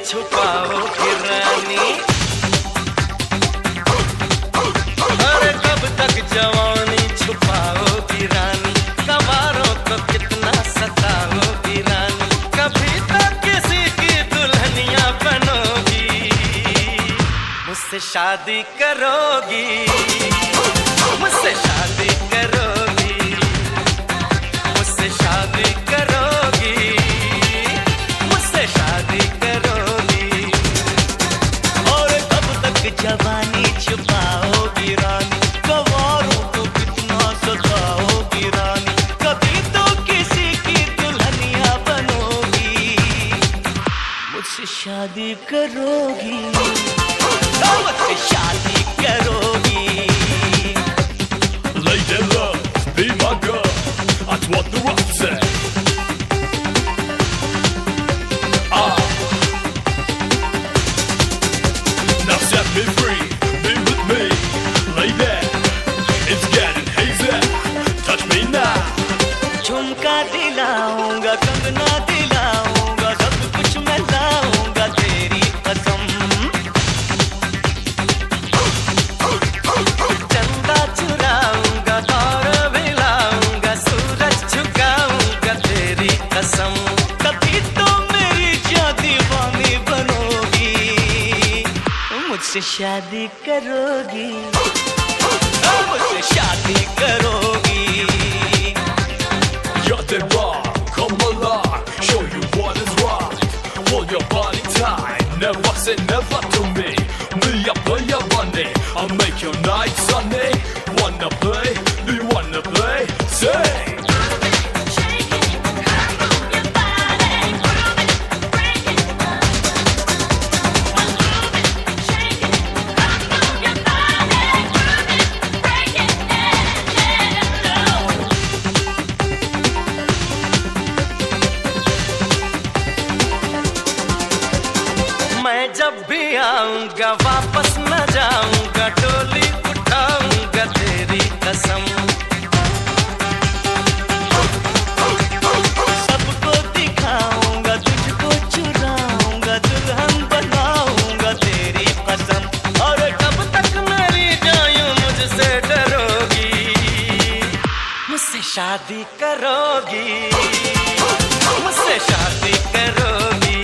छुपाओगी रानी। अरे कब तक जवानी छुपाओगी रानी, कवारों को कितना सताओगी रानी। कभी तो किसी की दुल्हनिया बनोगी, मुझसे शादी करोगी, मुझसे शादी करोगी, मुझसे शादी करोगी, मुझसे शादी करोगी। और कब तक जवानी छुपाओगी रानी, कवारों को कितना सताओगी रानी। कभी तो किसी की दुल्हनिया बनोगी, मुझसे शादी करोगी, मुझसे शादी करोगी। Lady love, be my girl, that's what the rock say. Now set me free, be with me, lay there, it's getting hazy, touch me now. झुमका दिलाऊंगा, कंगना दिलाऊंगा, सब कुछ मैं लाऊंगा तेरी कसम। चंदा चुराऊंगा और मिलाऊंगा, सूरज झुकाऊंगा तेरी कसम। कभी तो मेरी दीवानी बनोगी, मुझसे शादी करोगी, मुझसे शादी करोगी। You're dead wrong, come along, show you what is right. Hold your body tight, never say never to me. Me, I play your money, I'll make your night sunny. Wanna play? Do you wanna play? Say! मैं जब भी आऊंगा वापस न जाऊंगा, डोली उठाऊंगा तेरी कसम। सबको दिखाऊंगा, तुझको चुराऊंगा, दुल्हन बनाऊंगा तेरी कसम। और कब तक मेरी जायूं मुझसे डरोगी, मुझसे शादी करोगी, मुझसे शादी करोगी,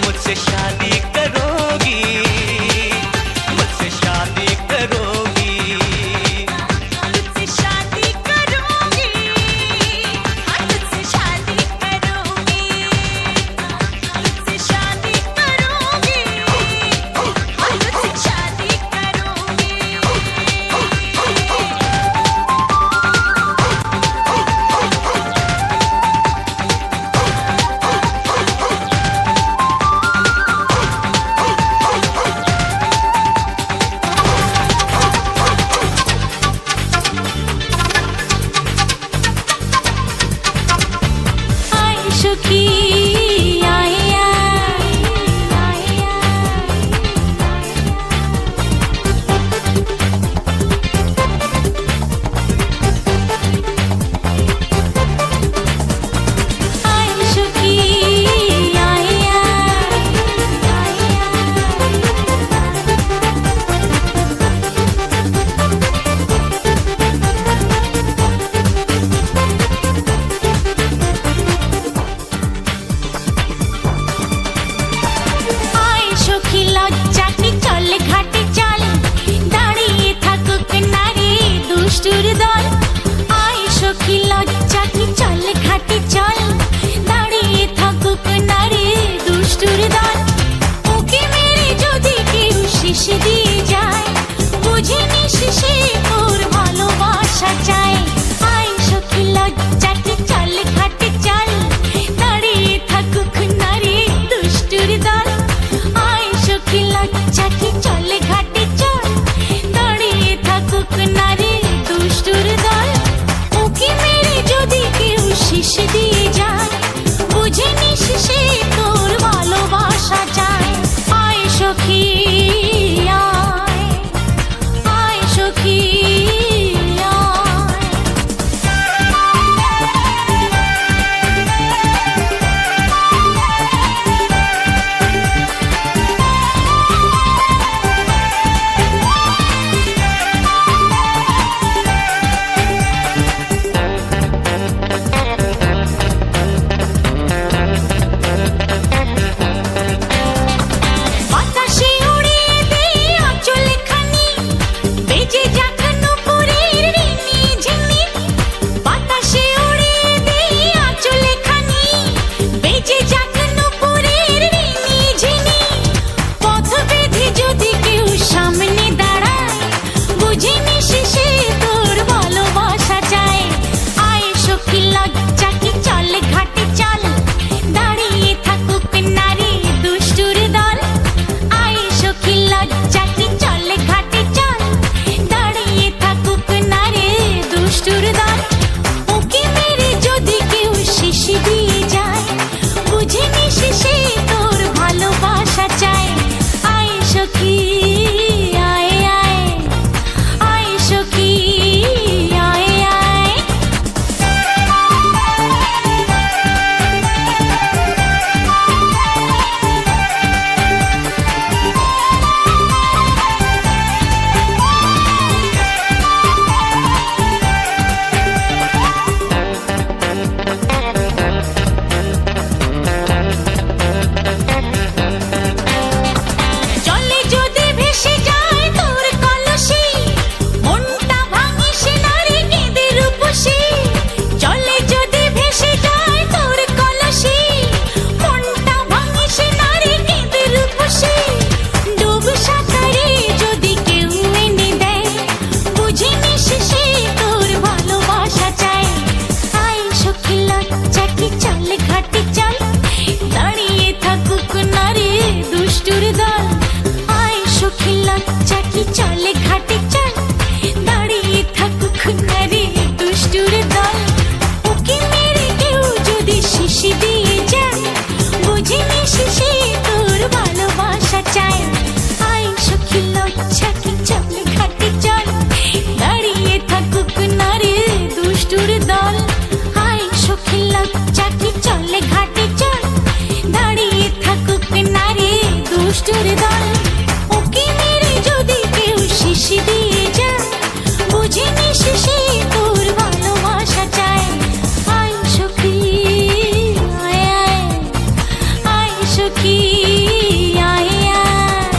मुझसे शादी करोगी, मुझसे शादी करोगी, मुझसे शादी करोगी, हाँ मुझसे शादी करोगी, मुझसे शादी करोगी, हाँ मुझसे शादी करोगी। লজ্জা কি চলে ঘাটে চল দাঁড়িয়ে থাকুক নারী দুষ্টুর দল ওকে মেরে কেউ যদি শিশি দিয়ে যায় বুঝিনি শিশি তোর ভালোবাসা চায় আয় সখী লজ্জা কি চলে ঘাটে চল দাঁড়িয়ে থাকুক নারী দুষ্টুর দল আয় সখী লজ্জা কি চলে ঘাটে চল দাঁড়িয়ে থাকুক নারী দুষ্টুর দল ওকে মেরে যদি কেউ শিশি দিয়ে যায় বুঝিনি শিশি তোর ভালোবাসা চায় আয় সখী আয় আয় আয় সখী আয় আয়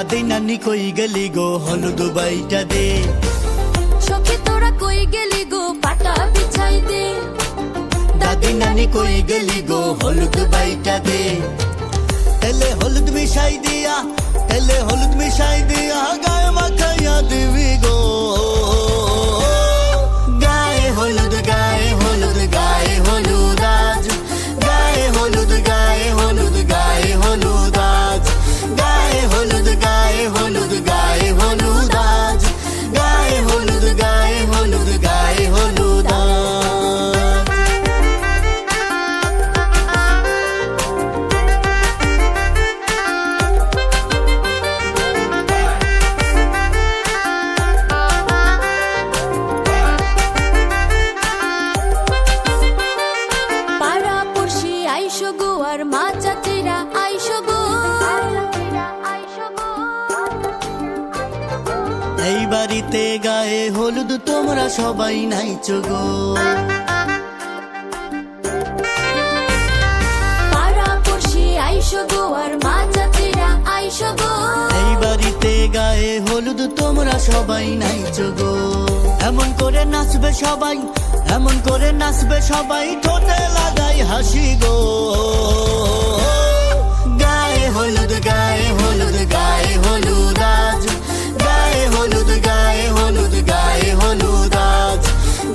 দাদি নানি কই গেলি গো হলুদ বাইটা দে সখী তোরা কই গেলি গো পাটা বিছাই দে দাদি নানি কই গেলি গো হলুদ বাইটা দে তেলে হলুদ মিশাই দিয়া তেলে হলুদ মিশাই দিয়া গায়ে মাখাইয়া দিবি গো গায়ে হলুদ গায়ে হলুদ গায়ে হলুদ আজ গায়ে হলুদ গায়ে হলুদ গায়ে হলুদ আজ গায়ে হলুদ গায়ে হলুদ গায়ে হলুদ আজ গায়ে হলুদ গায়ে হলুদ গায়ে হলুদ আজ পাড়া পড়শি আইসো গো আর মা চাচিরা আইসো গো এই বাড়িতে গায়ে হলুদ তোমরা সবাই নাইছো গো পাড়া পড়শি আইসো গো আর মা চাচিরা আইসো গো এই বাড়িতে গায়ে হলুদ তোমরা সবাই নাইছো গো এমন করে নাচবে সবাই এমন করে নাচবে সবাই ঠোঁটে লাগাই হাসি গো গায়ে হলুদ গায়ে হলুদ গায়ে হলুদ আজ গায়ে হলুদ গায়ে হলুদ গায়ে হলুদ আজ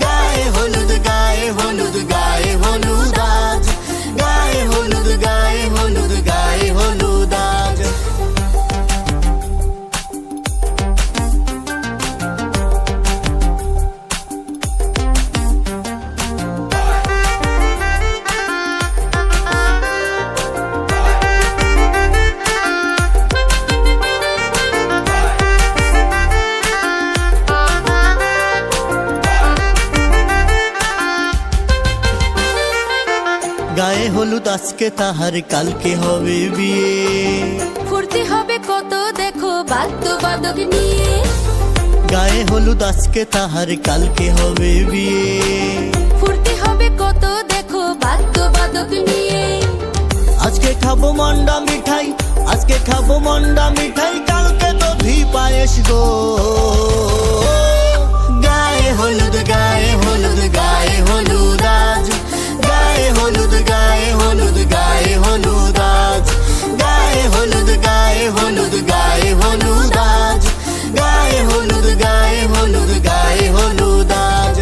গায়ে হলুদ গায়ে হলুদ গায়ে হলুদ আজ গায়ে হলুদ গায়ে হলুদ গায়ে হলুদ আজ গায়ে হলুদ আজকে তাহার কালকে হবে বিয়ে ফুর্তি হবে কত দেখো বাদ্যবাদক নিয়ে গায়ে হলুদ আজকে তাহার কালকে হবে বিয়ে ফুর্তি হবে কত দেখো বাদ্যবাদক নিয়ে আজকে খাবো মন্ডা মিঠাই আজকে খাবো মন্ডা মিঠাই কালকে তো ঘি পায়েস গো গায়ে হলুদ গায়ে হলুদ গায়ে হলুদ আজ গায়ে হলুদ গায়ে হলুদ গায়ে হলুদ আজ গায়ে হলুদ গায়ে হলুদ গায়ে হলুদ আজ গায়ে হলুদ গায়ে হলুদ গায়ে হলুদ আজ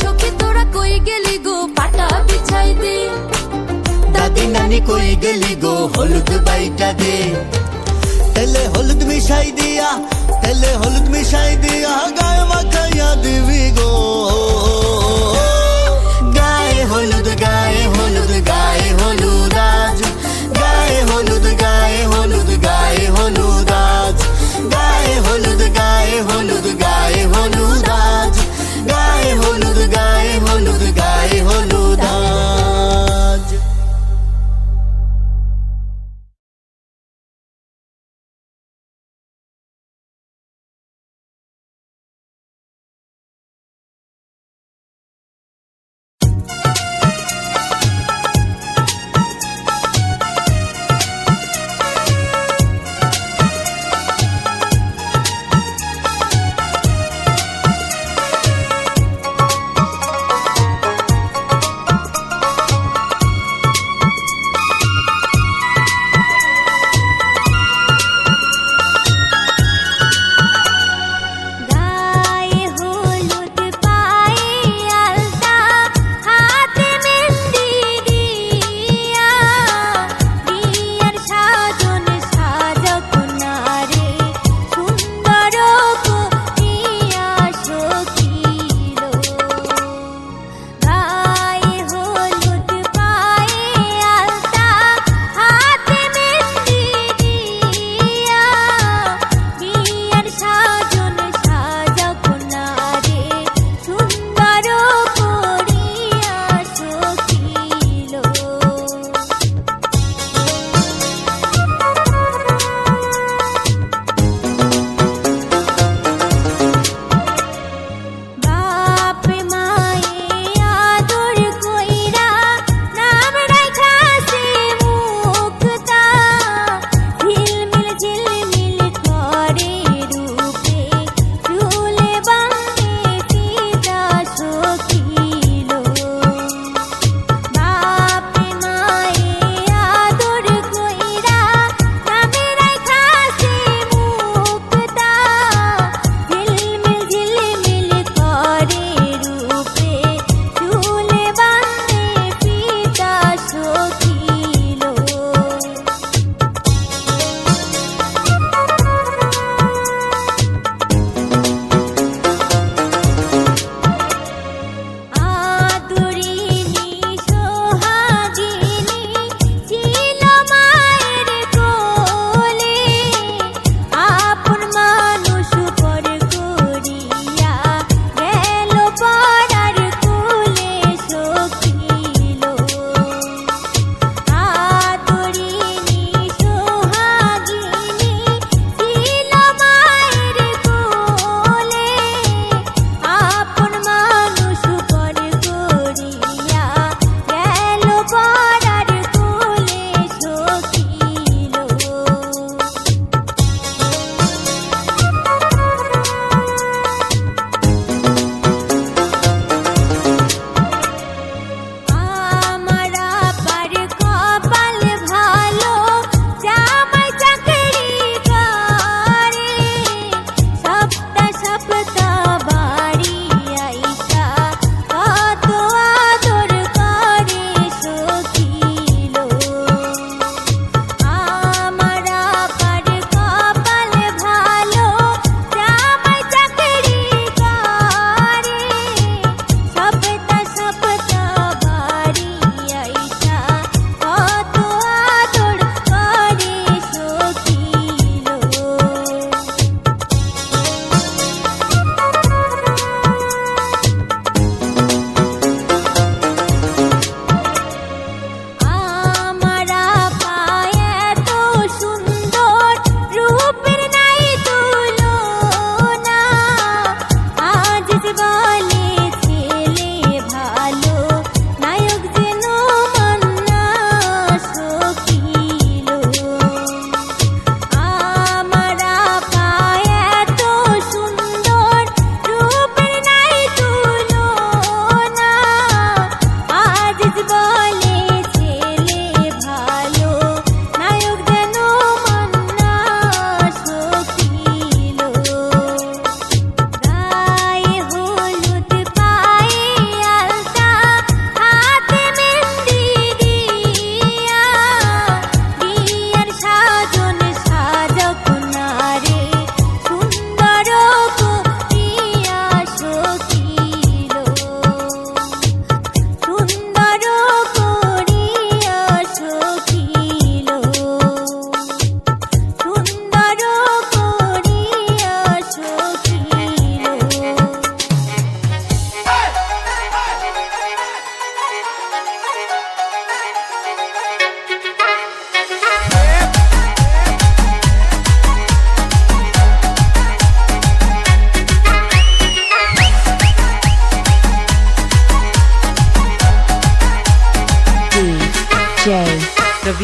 সখী তোরা কই গেলি গো পাটা বিছাই দে দাদি নানি কই গেলি গো হলুদ বাইটা দে তেলে হলুদ মিশাই দিয়া তেলে হলুদ মিশাই দিয়া গায়ে মাখাইয়া দিবি গো গায়ে হলুদ গায়ে হলুদ গায়ে হলুদ আজ গায়ে হলুদ গায়ে হলুদ গায়ে হলুদ আজ গায়ে হলুদ গায়ে হলুদ গায়ে হলুদ আজ গায়ে হলুদ গায়ে হলুদ গায়ে হলুদ আজ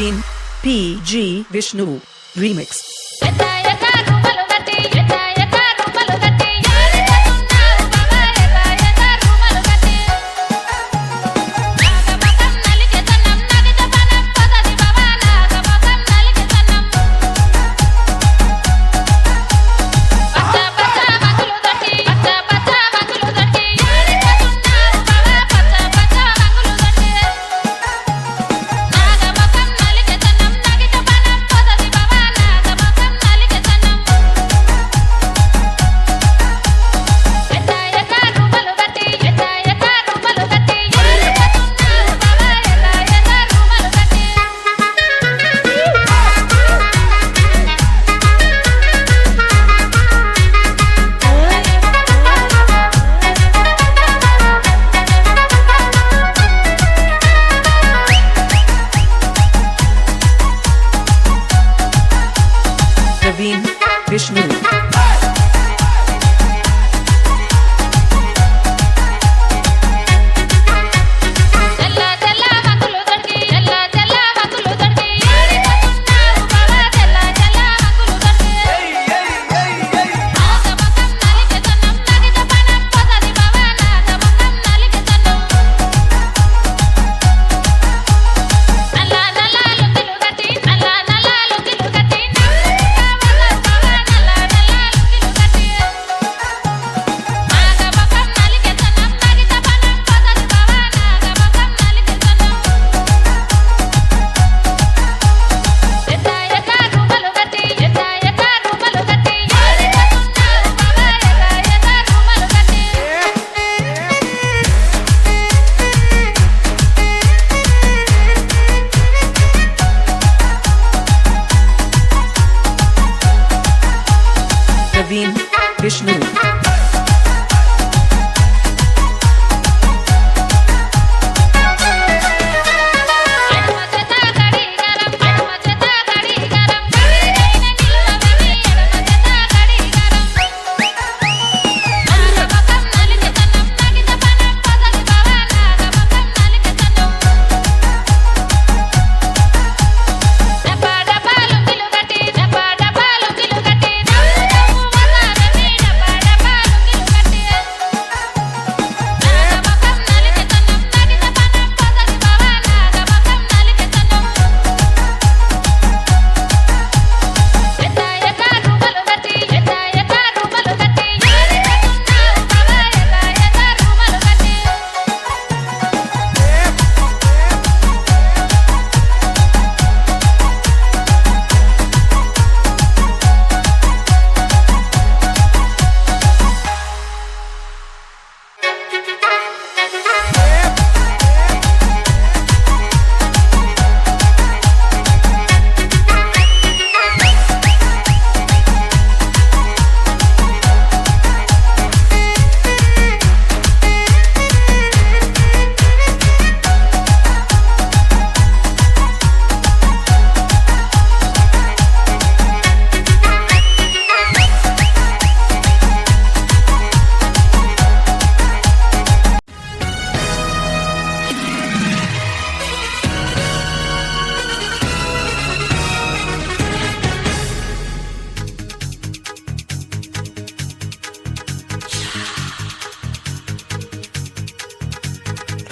Praveen P.G. Vishnu Remix. Praveen Vishnu. Praveen Vishnu.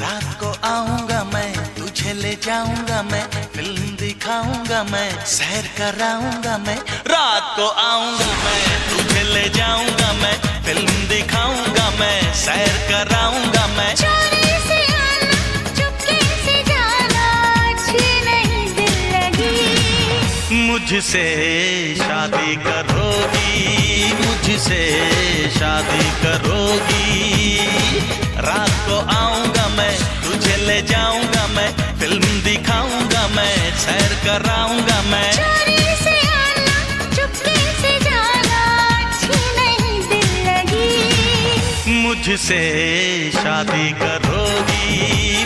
रात को आऊंगा मैं, तुझे ले जाऊंगा मैं, फिल्म दिखाऊंगा मैं, सैर कराऊंगा मैं। रात को आऊंगा मैं, तुझे ले जाऊंगा मैं, फिल्म दिखाऊंगा मैं, सैर कराऊंगा मैं। चोरी से आना, चुपके से जाना, अच्छी नहीं दिल लगी। मुझसे शादी करोगी, मुझसे शादी करोगी। रात को आऊंगा मैं, तुझे ले जाऊंगा मैं, फिल्म दिखाऊंगा मैं, सैर कराऊंगा मैं। चोरी से आना, चुपके से जाना, अच्छी नहीं दिल लगी। मुझसे शादी करोगी,